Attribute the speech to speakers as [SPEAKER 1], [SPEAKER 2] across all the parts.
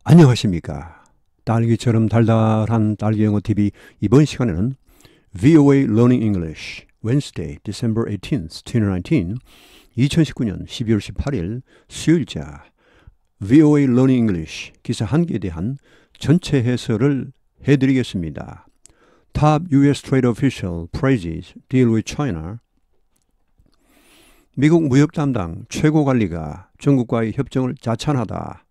[SPEAKER 1] 안녕하십니까. 딸기처럼 달달한 딸기영어TV 이번 시간에는 VOA Learning English Wednesday, December 18th, 2019 2019년 12월 18일 수요일자 VOA Learning English 기사 한 개에 대한 전체 해설을 해드리겠습니다. Top U.S. Trade Official praises deal with China. 미국 무역 담당 최고 관리가 중국과의 협정을 자찬하다.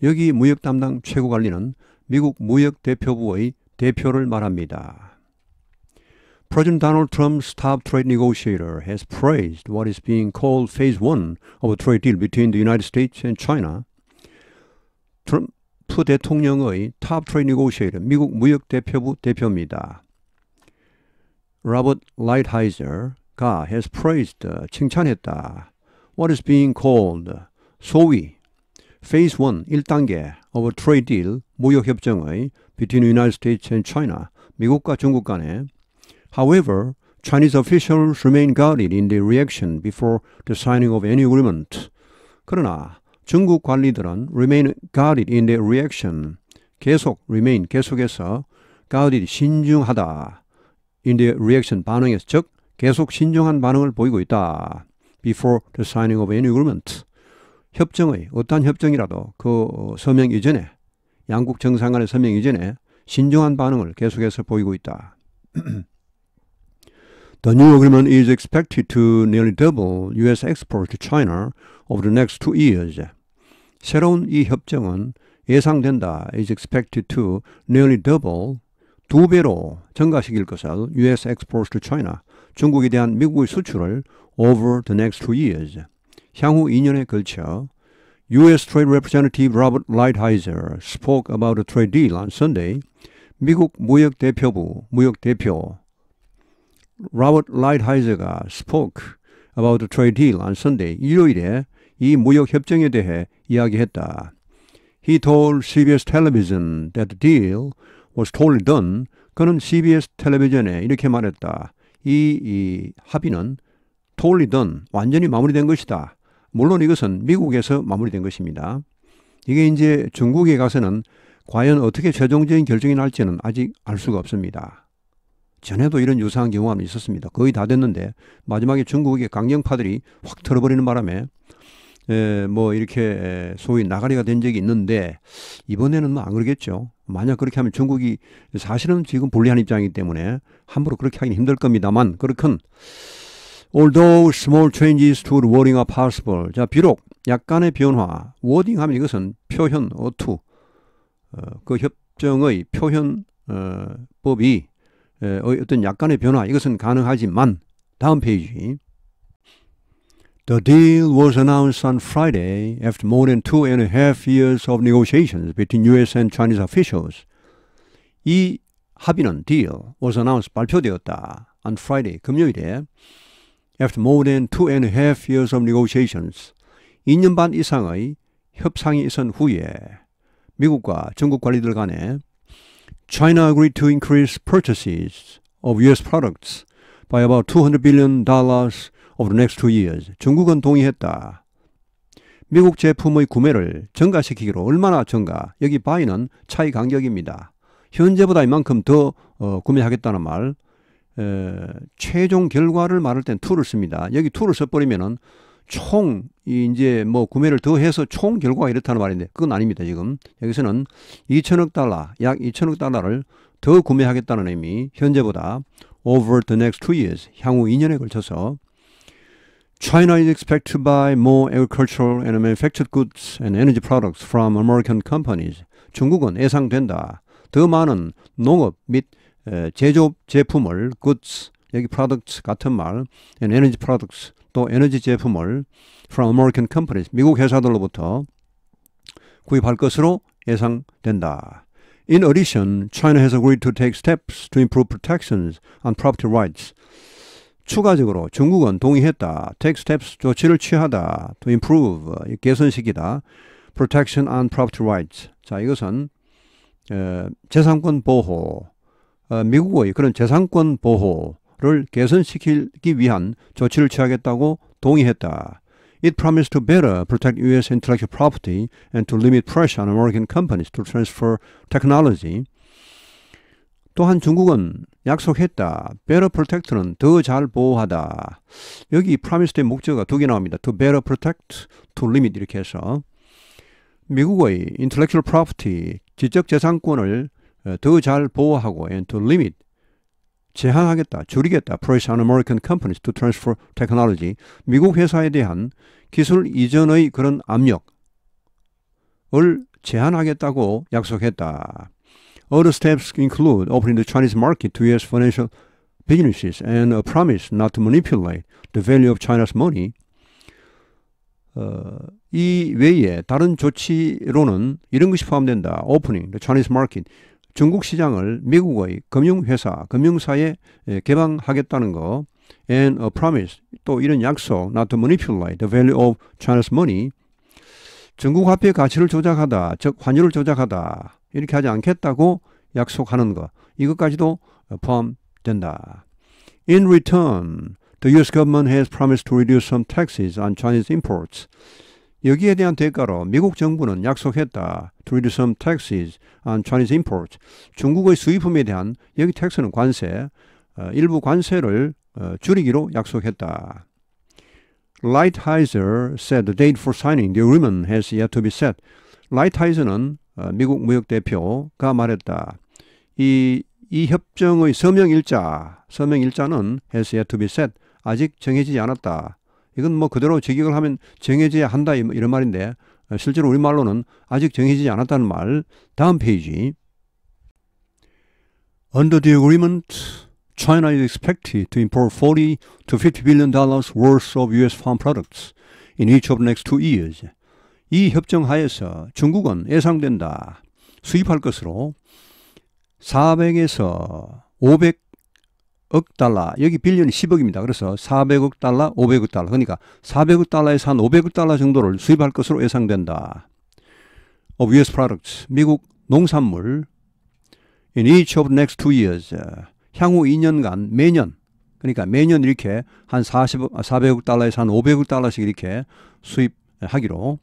[SPEAKER 1] 여기 무역 담당 최고 관리는 미국 무역 대표부의 대표를 말합니다. President Donald Trump's top trade negotiator has praised what is being called Phase 1 of a trade deal between the United States and China. 트럼프 대통령의 top trade negotiator, 미국 무역 대표부 대표입니다. Robert Lighthizer 가 has praised, 칭찬했다. What is being called, 소위 Phase 1, 1단계 of a trade deal, 무역협정의 between the United States and China, 미국과 중국 간에. However, Chinese officials remain guarded in their reaction before the signing of any agreement. 그러나 중국 관리들은 remain guarded in their reaction, 계속해서 guarded, 신중하다. in their reaction, 반응에서, 즉 계속 신중한 반응을 보이고 있다. Before the signing of any agreement. 협정의 어떠한 협정이라도 그 서명 이전에, 양국 정상 간의 서명 이전에 신중한 반응을 계속해서 보이고 있다. The new agreement is expected to nearly double U.S. exports to China over the next 2 years. 새로운 이 협정은 예상된다. is expected to nearly double, 2배로 증가시킬 것을 U.S. exports to China, 중국에 대한 미국의 수출을 over the next 2 years. 향후 2년에 걸쳐 U.S. Trade Representative Robert Lighthizer spoke about a trade deal on Sunday. 미국 무역 대표 Robert Lighthizer가 spoke about a trade deal on Sunday. 일요일에 이 무역 협정에 대해 이야기했다. He told CBS Television that the deal was totally done. 그는 CBS 텔레비전에 이렇게 말했다. 이 합의는 totally done, 완전히 마무리된 것이다. 물론 이것은 미국에서 마무리된 것입니다. 이게 이제 중국에 가서는 과연 어떻게 최종적인 결정이 날지는 아직 알 수가 없습니다. 전에도 이런 유사한 경우가 있었습니다. 거의 다 됐는데 마지막에 중국의 강경파들이 확 털어버리는 바람에 이렇게 소위 나가리가 된 적이 있는데 이번에는 안 그러겠죠. 만약 그렇게 하면 중국이 사실은 지금 불리한 입장이기 때문에 함부로 그렇게 하기는 힘들 겁니다만 그렇군. Although small changes to the wording are possible. 자, 비록 약간의 변화, wording 하면 이것은 표현, 어투, 그 협정의 표현법이 어떤 약간의 변화, 이것은 가능하지만 다음 페이지. The deal was announced on Friday after more than 2.5 years of negotiations between U.S. and Chinese officials. 이 합의는 deal was announced, 발표되었다. On Friday, 금요일에 After more than 2.5 years of negotiations, 2년 반 이상의 협상이 있은 후에 미국과 중국 관리들 간에 China agreed to increase purchases of U.S. products by about $200 billion over the next 2 years. 중국은 동의했다. 미국 제품의 구매를 증가시키기로. 얼마나 증가? 여기 buy는 차이 간격입니다. 현재보다 이만큼 더 구매하겠다는 말. 최종 결과를 말할 땐 to를 씁니다. 여기 to를 써버리면은 총 이제 구매를 더 해서 총 결과가 이렇다는 말인데 그건 아닙니다. 지금 여기서는 2천억 달러, 약 2천억 달러를 더 구매하겠다는 의미. 현재보다 over the next 2 years, 향후 2년에 걸쳐서. China is expected to buy more agricultural and manufactured goods and energy products from American companies. 중국은 예상된다. 더 많은 농업 및 제조업 제품을 goods, 여기 products 같은 말, and energy products, 또 에너지 제품을 from American companies, 미국 회사들로부터 구입할 것으로 예상된다. In addition, China has agreed to take steps to improve protections on property rights. 추가적으로 중국은 동의했다. take steps, 조치를 취하다. to improve, 개선시키다. protection on property rights. 자, 이것은 재산권 보호, 미국의 그런 재산권 보호를 개선시키기 위한 조치를 취하겠다고 동의했다. It promised to better protect U.S. intellectual property and to limit pressure on American companies to transfer technology. 또한 중국은 약속했다. Better protect는 더 잘 보호하다. 여기 promise의 목적어가 두 개 나옵니다. To better protect, to limit 이렇게 해서 미국의 intellectual property, 지적재산권을 더 잘 보호하고 and to limit, 제한하겠다, 줄이겠다. Pressure on American companies to transfer technology. 미국 회사에 대한 기술 이전의 그런 압력을 제한하겠다고 약속했다. Other steps include opening the Chinese market to U.S. financial businesses and a promise not to manipulate the value of China's money. 이 외에 다른 조치로는 이런 것이 포함된다. Opening the Chinese market. 중국 시장을 미국의 금융회사, 금융사에 개방하겠다는 거. And a promise. 또 이런 약속. Not to manipulate the value of China's money. 중국 화폐의 가치를 조작하다. 즉 환율을 조작하다. 이렇게 하지 않겠다고 약속하는 것. 이것까지도 포함된다. In return, the U.S. government has promised to reduce some taxes on Chinese imports. 여기에 대한 대가로 미국 정부는 약속했다. To reduce some taxes on Chinese imports. 중국의 수입품에 대한 여기 텍스는 관세, 일부 관세를 줄이기로 약속했다. Lighthizer said the date for signing the agreement has yet to be set. Lighthizer는 미국 무역 대표가 말했다. 이 협정의 서명일자는 has yet to be set. 아직 정해지지 않았다. 이건 뭐 그대로 직역을 하면 정해져야 한다 이런 말인데 실제로 우리말로는 아직 정해지지 않았다는 말. 다음 페이지. Under the agreement, China is expected to import $40 to $50 billion worth of U.S. farm products in each of the next 2 years. 이 협정 하에서 중국은 예상된다. 수입할 것으로 400에서 500억 달러, 여기 빌리언이 10억입니다. 그래서 400억 달러, 500억 달러. 그러니까 400억 달러에서 한 500억 달러 정도를 수입할 것으로 예상된다. Of US products, 미국 농산물 in each of the next 2 years. 향후 2년간 매년, 그러니까 매년 이렇게 한 400억 달러에서 한 500억 달러씩 이렇게 수입하기로.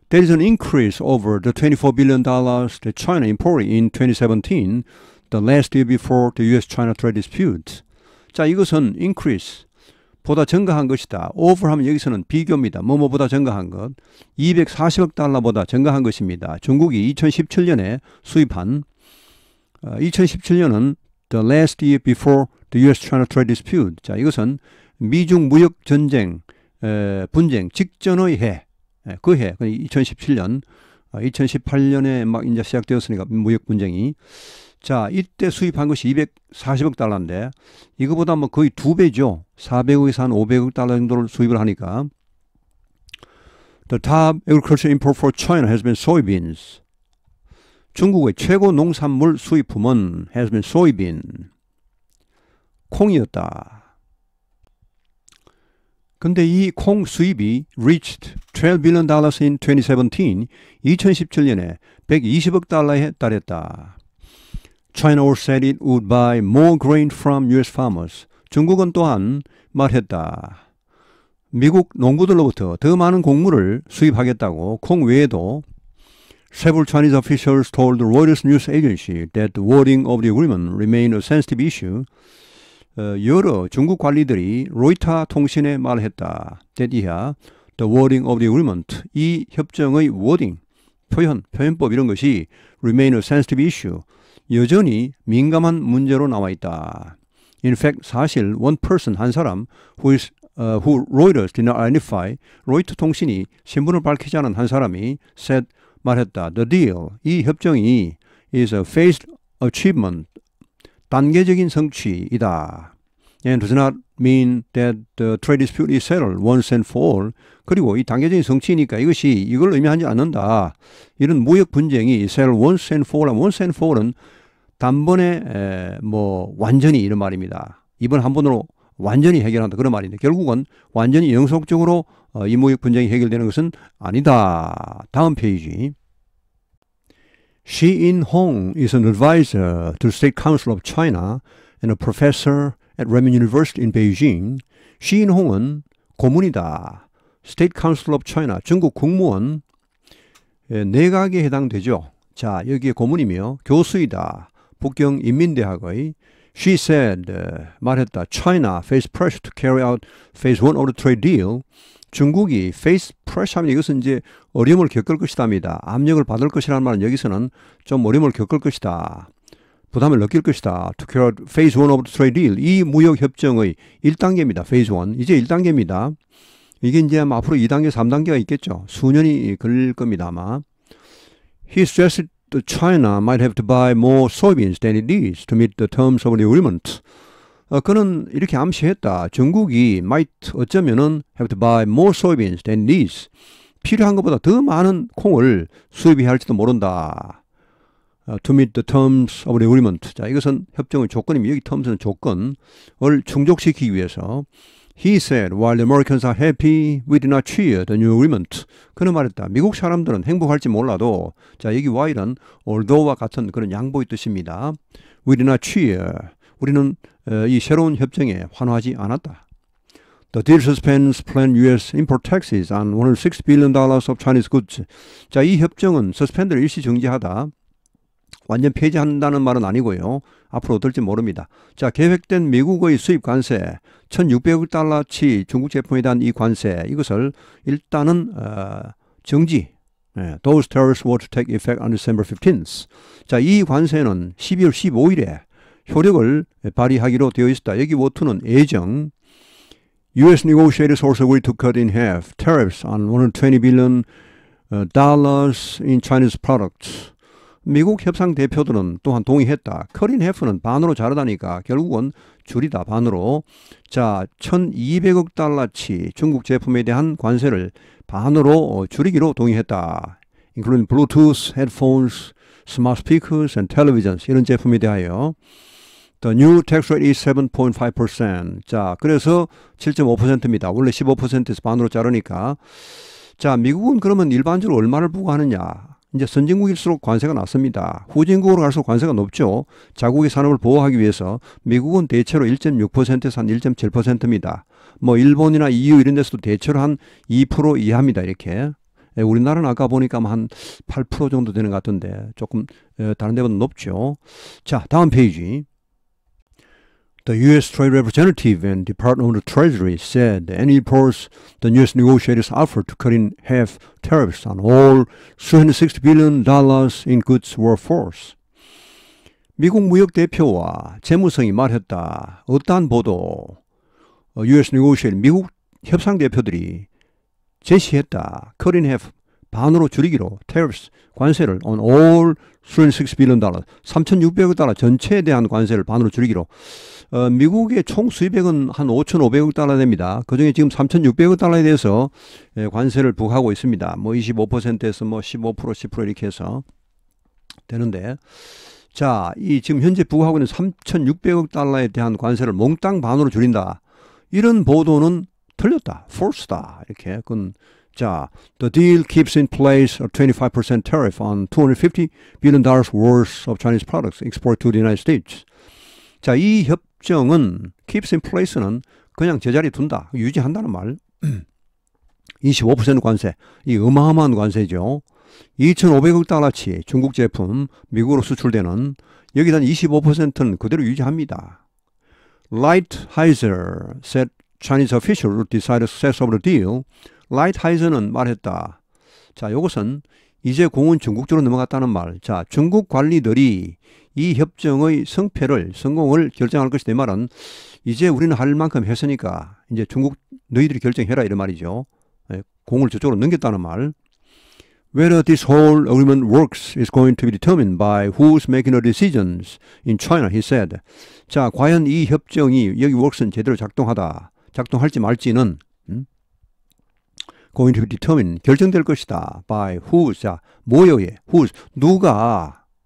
[SPEAKER 1] There is an increase over the $24 billion that China imported in 2017, the last year before the U.S.-China trade dispute. 자, 이것은 increase, 보다 증가한 것이다. over 하면 여기서는 비교입니다. 뭐뭐보다 증가한 것. 240억 달러보다 증가한 것입니다. 중국이 2017년에 수입한 2017년은 the last year before the U.S.-China trade dispute. 자, 이것은 미중 무역 전쟁, 분쟁 직전의 해. 그 해, 2017년, 2018년에 막 이제 시작되었으니까 무역 분쟁이. 자, 이때 수입한 것이 240억 달러인데 이거보다 뭐 거의 2배죠. 400억에서 한 500억 달러 정도를 수입을 하니까. The top agricultural import for China has been soybeans. 중국의 최고 농산물 수입품은 has been soybean. 콩이었다. 근데 이 콩 수입이 reached $12 billion in 2017, 2017년에 120억 달러에 달했다. China also said it would buy more grain from US farmers. 중국은 또한 말했다. 미국 농부들로부터 더 많은 곡물을 수입하겠다고. 콩 외에도 several Chinese officials told the Reuters news agency that the wording of the agreement remained a sensitive issue. 여러 중국 관리들이 로이터 통신에 말했다. that 이하 the wording of the agreement, 이 협정의 wording, 표현법 이런 것이 remain a sensitive issue, 여전히 민감한 문제로 나와 있다. In fact, 사실 one person, 한 사람 who Reuters did not identify, 로이터 통신이 신분을 밝히지 않은 한 사람이 said, 말했다. The deal, 이 협정이 is a phased achievement, 단계적인 성취이다. And does not mean that the trade dispute is settled once and for all. 그리고 이 단계적인 성취니까 이것이 이걸 의미하지 않는다. 이런 무역 분쟁이 settled once and for all. once and for all은 단번에 완전히 이런 말입니다. 이번 한 번으로 완전히 해결한다. 그런 말인데 결국은 완전히 영속적으로 이 무역 분쟁이 해결되는 것은 아니다. 다음 페이지. Shi In-hong is an advisor to the State Council of China and a professor at Renmin University in Beijing. Shi In-hong은 고문이다. State Council of China, 중국 국무원 내각에 해당되죠. 자, 여기에 고문이며 교수이다. 북경 인민대학의 She said, 말했다. China face pressure to carry out phase 1 of the trade deal. 중국이 face pressure 하면 이것은 이제 어려움을 겪을 것이다입니다. 압력을 받을 것이라는 말은 여기서는 좀 어려움을 겪을 것이다. 부담을 느낄 것이다. To carry out phase 1 of the trade deal. 이 무역협정의 1단계입니다. phase 1. 이제 1단계입니다. 이게 이제 앞으로 2단계, 3단계가 있겠죠. 수년이 걸릴 겁니다, 아마. He stressed that China might have to buy more soybeans than it needs to meet the terms of the agreement. 그는 이렇게 암시했다. 중국이 might 어쩌면은 have to buy more soybeans than it needs. 필요한 것보다 더 많은 콩을 수입해야 할지도 모른다. To meet the terms of the agreement. 자, 이것은 협정의 조건입니다. 여기 terms는 조건을 충족시키기 위해서. He said, while the Americans are happy, we did not cheer the new agreement. 그는 말했다. 미국 사람들은 행복할지 몰라도, 자, 여기 while은 although와 같은 그런 양보의 뜻입니다. We did not cheer. 우리는 이 새로운 협정에 환호하지 않았다. The deal suspends planned U.S. import taxes on $106 billion of Chinese goods. 자, 이 협정은 suspend를 일시 정지하다. 완전 폐지한다는 말은 아니고요. 앞으로 어떨지 모릅니다. 자, 계획된 미국의 수입 관세 1,600억 달러치 중국 제품에 대한 이 관세 이것을 일단은 정지. Those tariffs were to take effect on December 15th. 자, 이 관세는 12월 15일에 효력을 발휘하기로 되어 있다. 여기 워투는 예정. U.S. negotiators also agreed to cut in half tariffs on $120 billion in Chinese products. 미국 협상 대표들은 또한 동의했다. 컷인 해프는 반으로 자르다니까 결국은 줄이다 반으로. 자, 1,200억 달러치 중국 제품에 대한 관세를 반으로 줄이기로 동의했다. including Bluetooth, headphones, smart speakers and televisions 이런 제품에 대하여. The new tax rate is 7.5%. 자, 그래서 7.5%입니다. 원래 15%에서 반으로 자르니까. 자, 미국은 그러면 일반적으로 얼마를 부과하느냐? 이제 선진국일수록 관세가 낮습니다. 후진국으로 갈수록 관세가 높죠. 자국의 산업을 보호하기 위해서 미국은 대체로 1.6%에서 한 1.7%입니다. 뭐 일본이나 EU 이런 데서도 대체로 한 2% 이하입니다. 이렇게. 우리나라는 아까 보니까 한 8% 정도 되는 것 같은데 조금 다른 데보다 높죠. 자, 다음 페이지. The U.S. Trade Representative and Department of the Treasury said any reports the U.S. negotiators offered to cut in half tariffs on all $360 billion in goods were false. 미국 무역 대표와 재무성이 말했다. 어떠한 보도 U.S. negotiator 미국 협상 대표들이 제시했다. cut in half 반으로 줄이기로 tariffs 관세를 on all $360 billion 3,600억 달러 전체에 대한 관세를 반으로 줄이기로. 미국의 총 수입액은 한 5,500억 달러 됩니다. 그중에 지금 3,600억 달러에 대해서 관세를 부과하고 있습니다. 뭐 25%에서 뭐 15%, 10% 이렇게 해서 되는데, 자, 이 지금 현재 부과하고 있는 3,600억 달러에 대한 관세를 몽땅 반으로 줄인다. 이런 보도는 틀렸다. false다. 이렇게. 자, the deal keeps in place a 25% tariff on $250 billion worth of Chinese products exported to the United States. 자, 이 협정은 keeps in place는 그냥 제자리에 둔다. 유지한다는 말. 25% 관세. 이 어마어마한 관세죠. 2,500억 달러치 중국 제품 미국으로 수출되는 여기다 25%는 그대로 유지합니다. Lighthizer said Chinese officials would decide the success of the deal. 라이트하이저는 말했다. 자, 이것은 이제 공은 중국 쪽으로 넘어갔다는 말. 자, 중국 관리들이 이 협정의 성공을 결정할 것이다. 이 말은 이제 우리는 할 만큼 했으니까 이제 중국 너희들이 결정해라 이런 말이죠. 공을 저쪽으로 넘겼다는 말. Whether this whole agreement works is going to be determined by who's making the decisions in China, he said. 자, 과연 이 협정이 여기 works는 제대로 작동할지 말지는 going to be determined, 결정될 것이다. by who, 자, 뭐에 의해, who,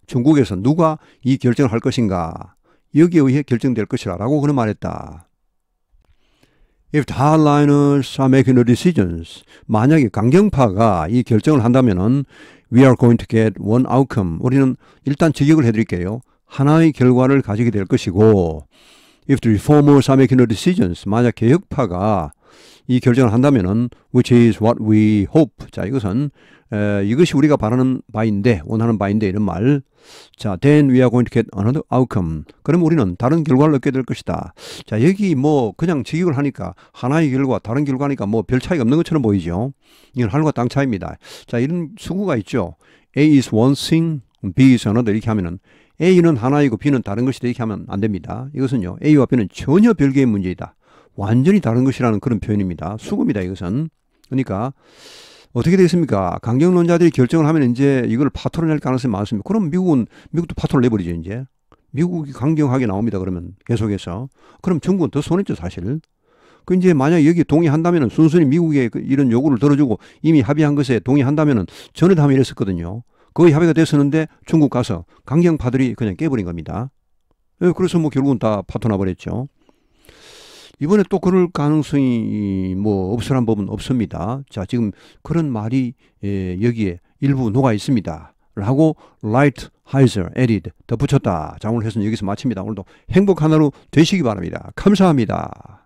[SPEAKER 1] 중국에서 누가 이 결정을 할 것인가. 여기에 의해 결정될 것이라 라고 그는 말했다. If the hardliners are making the decisions, 만약에 강경파가 이 결정을 한다면은 we are going to get one outcome. 우리는 일단 직역을 해드릴게요. 하나의 결과를 가지게 될 것이고, if the reformers are making the decisions, 만약 개혁파가 이 결정을 한다면은 which is what we hope. 자, 이것은 이것이 우리가 바라는 바인데, 원하는 바인데 이런 말. 자, then we are going to get another outcome. 그럼 우리는 다른 결과를 얻게 될 것이다. 자, 여기 뭐 그냥 직역을 하니까 하나의 결과, 다른 결과니까 뭐 별 차이가 없는 것처럼 보이죠. 이건 하늘과 땅 차이입니다. 자, 이런 수구가 있죠. A is one thing, B is another 이렇게 하면은 A는 하나이고 B는 다른 것이다 이렇게 하면 안 됩니다. 이것은요, A와 B는 전혀 별개의 문제이다. 완전히 다른 것이라는 그런 표현입니다. 수구입니다, 이것은. 그러니까 어떻게 되겠습니까? 강경론자들이 결정을 하면 이제 이걸 파토를 낼 가능성이 많습니다. 그럼 미국도 파토를 내버리죠, 이제. 미국이 강경하게 나옵니다, 그러면 계속해서. 그럼 중국은 더 손해죠, 사실. 그 이제 만약 여기 동의한다면은 순순히 미국의 이런 요구를 들어주고 이미 합의한 것에 동의한다면은 전에도 하면 이랬었거든요. 거의 합의가 됐었는데 중국 가서 강경파들이 그냥 깨버린 겁니다. 그래서 뭐 결국은 다 파토 나버렸죠. 이번에 또 그럴 가능성이 뭐 없으란 법은 없습니다. 자, 지금 그런 말이 여기에 일부 녹아 있습니다. 라고 Lighthizer added 덧붙였다. 자, 오늘 해서는 여기서 마칩니다. 오늘도 행복한 하루 되시기 바랍니다. 감사합니다.